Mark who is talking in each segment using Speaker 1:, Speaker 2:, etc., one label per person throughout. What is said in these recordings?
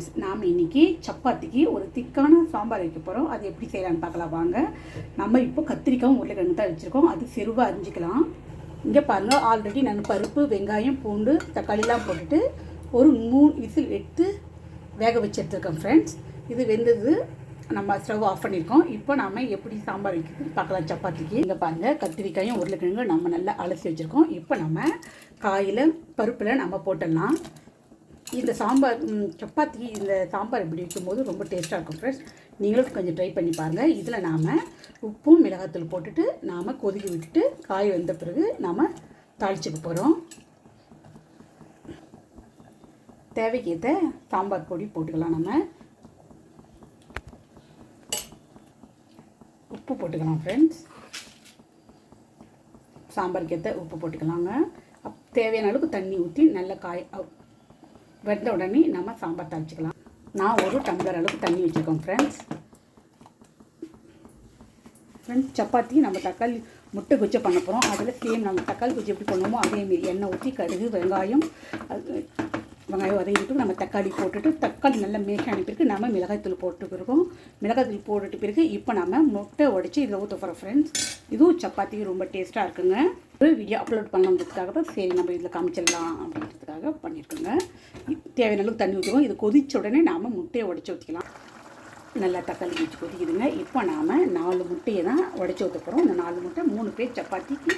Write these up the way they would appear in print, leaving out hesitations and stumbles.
Speaker 1: நாம் இன்றைக்கி சப்பாத்திக்கு ஒரு திக்கான சாம்பார் வைக்க போகிறோம். அது எப்படி செய்யலான்னு பார்க்கலாம் வாங்க. நம்ம இப்போ கத்திரிக்காயும் உருளைக்கிழங்கு தான் வச்சுருக்கோம். அது செருவாக அரிஞ்சிக்கலாம். இங்கே பாருங்கள், ஆல்ரெடி நான் பருப்பு, வெங்காயம், பூண்டு, தக்காளிலாம் போட்டுட்டு ஒரு 3 விசில் எடுத்து வேக வச்சு எடுத்துருக்கோம் ஃப்ரெண்ட்ஸ். இது வெந்தது, நம்ம ஸ்டவ் ஆஃப் பண்ணியிருக்கோம். இப்போ நாம் எப்படி சாம்பார் வைக்கிறது பார்க்கலாம் சப்பாத்திக்கு. இங்கே பாருங்கள், கத்திரிக்காயும் உருளைக்கிழங்கு நம்ம நல்லா அலசி வச்சுருக்கோம். இப்போ நம்ம காயில் பருப்பில் நம்ம போட்டுடலாம். இந்த சாம்பார் சப்பாத்தி இந்த சாம்பார் இப்படி வைக்கும்போது ரொம்ப டேஸ்ட்டாக இருக்கும் ஃப்ரெண்ட்ஸ். நீங்களும் கொஞ்சம் ட்ரை பண்ணி பாருங்கள். இதில் நாம் உப்பும் மிளகாத்தூள் போட்டுட்டு நாம் கொதிக்க விட்டுட்டு காய் வந்த பிறகு நாம் தாளிச்சுக்க போகிறோம். தேவைக்கேற்ற சாம்பார் பொடி போட்டுக்கலாம். நம்ம உப்பு போட்டுக்கலாம் ஃப்ரெண்ட்ஸ். சாம்பாருக்கு ஏற்ற உப்பு போட்டுக்கலாங்க. தேவையான அளவுக்கு தண்ணி ஊற்றி நல்ல காய் வெந்த உடனே நம்ம சாம்பார் தாளிச்சிக்கலாம். நான் ஒரு டம்ளர் அளவுக்கு தண்ணி வச்சுருக்கோம் ஃப்ரெண்ட்ஸ். சப்பாத்தி நம்ம தக்காளி முட்டை குச்சி பண்ண போகிறோம். அதில் சேம் நம்ம தக்காளி குச்சி எப்படி பண்ணுவோமோ அதேமாரி எண்ணெய் ஊற்றி கடுகு, வெங்காயம் வதக்கிட்டு நம்ம தக்காளி போட்டுட்டு தக்காளி நல்லா மேஷான பிறகு நம்ம மிளகாய்த்தூள் போட்டுருக்கோம். மிளகாய்த்தூள் போட்டுட்டு பிறகு இப்போ நம்ம முட்டை உடச்சி இதில் ஊற்ற போகிறோம் ஃப்ரெண்ட்ஸ். இதுவும் சப்பாத்திக்கு ரொம்ப டேஸ்ட்டாக இருக்குங்க. ஒரு வீடியோ அப்லோட் பண்ணலான்றதுக்காக தான் சரி நம்ம இதில் காமிச்சிடலாம் அப்படின்றதுக்காக பண்ணியிருக்கோங்க. தேவையான அளவுக்கு தண்ணி ஊற்றுவோம். இது கொதித்த உடனே நாம் முட்டையை உடச்சி ஊற்றிக்கலாம். நல்லா தக்காளி வச்சு கொதிக்குதுங்க. இப்போ நாம் 4 முட்டையை தான் உடச்சி ஊற்ற போகிறோம். இந்த 4 முட்டை 3 பேர் சப்பாத்திக்கு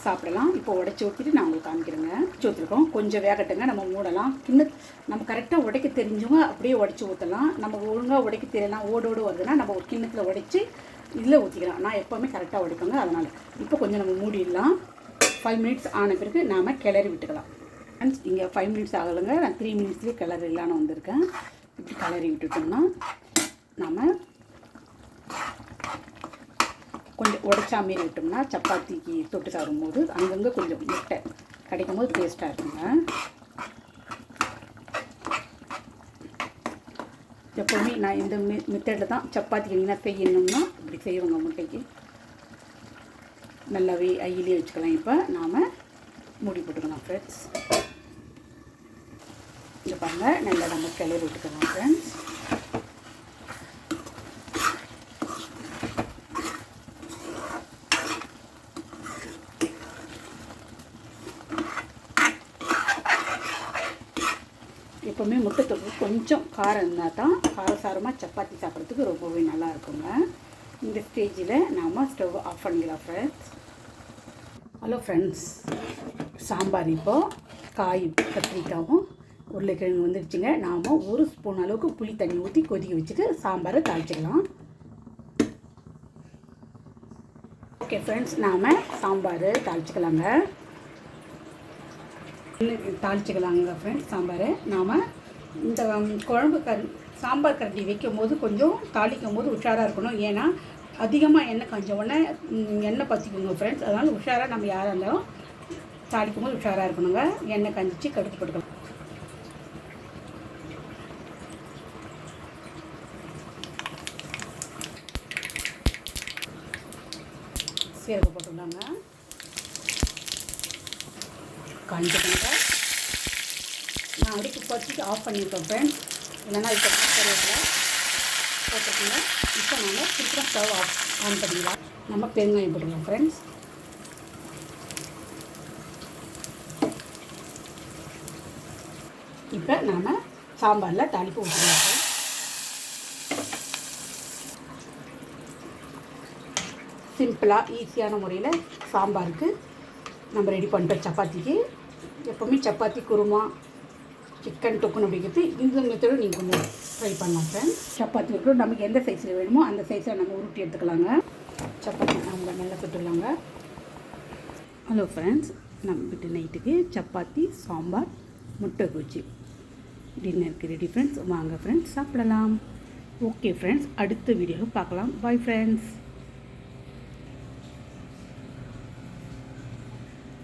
Speaker 1: சாப்பிடலாம். இப்போ உடச்சி ஊற்றிட்டு நான் உங்களுக்கு காமிக்கிறேங்க. உடச்சி ஊற்றிருக்கோம், கொஞ்சம் வேகட்டுங்க. நம்ம மூடலாம். இன்னும் நம்ம கரெக்டாக உடைக்க தெரிஞ்சவங்க அப்படியே உடச்சி ஊற்றலாம். நம்ம ஒழுங்காக உடைக்க தெரியலாம், ஓடோடு வருதுன்னா நம்ம ஒரு கிண்ணத்தில் உடைச்சி இதில் ஊற்றிக்கலாம். நான் எப்போவுமே கரெக்டாக உடைப்பேங்க. அதனால் இப்போ கொஞ்சம் நம்ம மூடிடலாம். 5 மினிட்ஸ் ஆன பிறகு நாம் கிளறி விட்டுக்கலாம். ஃப்ரெண்ட்ஸ், இங்கே 5 மினிட்ஸ் ஆகலைங்க. நான் 3 மினிட்ஸ்லேயே கிளறிலான்னு வந்திருக்கேன். இப்படி கிளறி விட்டுட்டோம்னா நாம் கொஞ்சம் உடைச்சா மாரி விட்டோம்னா சப்பாத்திக்கு தொட்டு சாப்பிடும்போது அங்கங்கே கொஞ்சம் முட்டை கிடைக்கும் போது டேஸ்ட்டாக இருக்குங்க. எப்போவுமே நான் இந்த மெத்தடில் தான் சப்பாத்திக்கு என்ன செய்யணும்னா இப்படி செய்வோங்க. முட்டைக்கு நல்லாவே ஐயிலே வச்சுக்கலாம். இப்போ நாம் மூடி போட்டுக்கலாம் ஃப்ரெண்ட்ஸ். இங்கே பாருங்கள், நல்லா நம்ம கிளறி விட்டுக்கலாம் ஃப்ரெண்ட்ஸ். எப்போவுமே முட்டை தொக்கு கொஞ்சம் காரம் இருந்தால் தான் காரசாரமாக சப்பாத்தி சாப்பிட்றதுக்கு ரொம்பவே நல்லா இருக்குங்க. இந்த ஸ்டேஜில் நாம் ஸ்டவ் ஆஃப் பண்ணிக்கலாம் ஃப்ரெண்ட்ஸ். ஹலோ ஃப்ரெண்ட்ஸ், சாம்பார் இப்போது காய் கத்திரிக்காயும் உருளைக்கிழங்கு வந்துடுச்சுங்க. நாம் 1 ஸ்பூன் அளவுக்கு புளி தண்ணி ஊற்றி கொதிக்க வச்சுட்டு சாம்பாரை தாளிச்சிக்கலாம். ஓகே ஃப்ரெண்ட்ஸ், நாம் சாம்பார் தாளிச்சிக்கலாங்க. தாளிச்சிக்கலாங்க ஃப்ரெண்ட்ஸ். சாம்பார் நாம் இந்த குழம்பு சாம்பார் கரண்டி வைக்கும் போது கொஞ்சம் தாளிக்கும் போது உஷாராக இருக்கணும். ஏன்னா அதிகமாக எண்ணெய் காஞ்ச உடனே எண்ணெய் பற்றிக்குங்க ஃப்ரெண்ட்ஸ். அதனால் உஷாராக நம்ம யாராக இருந்தாலும் தாளிக்கும் போது உஷாராக இருக்கணுங்க. எண்ணெய் காஞ்சிச்சு கடுத்து போட்டுக்கலாம். சீரகம் போட்டுக்கலாங்க. காஞ்சிக்கங்க. நான் அடுப்பு பற்றிட்டு ஆஃப் பண்ணியிருக்கேன் ஃப்ரெண்ட்ஸ். இல்லைன்னா இப்போ கருவேப்பிலை போட்டுருக்கோங்க. இப்போ நம்ம திருப்பி ஸ்டவ் ஆன் பண்ணிக்கலாம். நம்ம பெருங்காயம் போட்டுக்கலாம் ஃப்ரெண்ட்ஸ். இப்போ நாம் சாம்பாரில் தாளிப்பு ஊற்றிக்கலாம். சிம்பிளாக ஈஸியான முறையில் சாம்பாருக்கு நம்ம ரெடி பண்ணிட்டோம். சப்பாத்திக்கு எப்போவுமே சப்பாத்தி, குருமா, சிக்கன் தொக்குன்னு அப்படிங்கிறது இந்த மெத்தடும் நீங்கள் கொஞ்சம் ட்ரை பண்ணலாம் ஃப்ரெண்ட்ஸ். சப்பாத்தி வைக்கிறோம், நமக்கு எந்த சைஸில் வேணுமோ அந்த சைஸில் நம்ம உருட்டி எடுத்துக்கலாங்க. சப்பாத்தி நம்ம நல்லா சுட்டுடலாங்க. ஹலோ ஃப்ரெண்ட்ஸ், நம்ம வீட்டு நைட்டுக்கு சப்பாத்தி, சாம்பார், முட்டை குச்சி டின்னருக்கு ரெடி ஃப்ரெண்ட்ஸ். வாங்க ஃப்ரெண்ட்ஸ் சாப்பிடலாம். ஓகே ஃப்ரெண்ட்ஸ், அடுத்த வீடியோவில் பார்க்கலாம். Bye friends.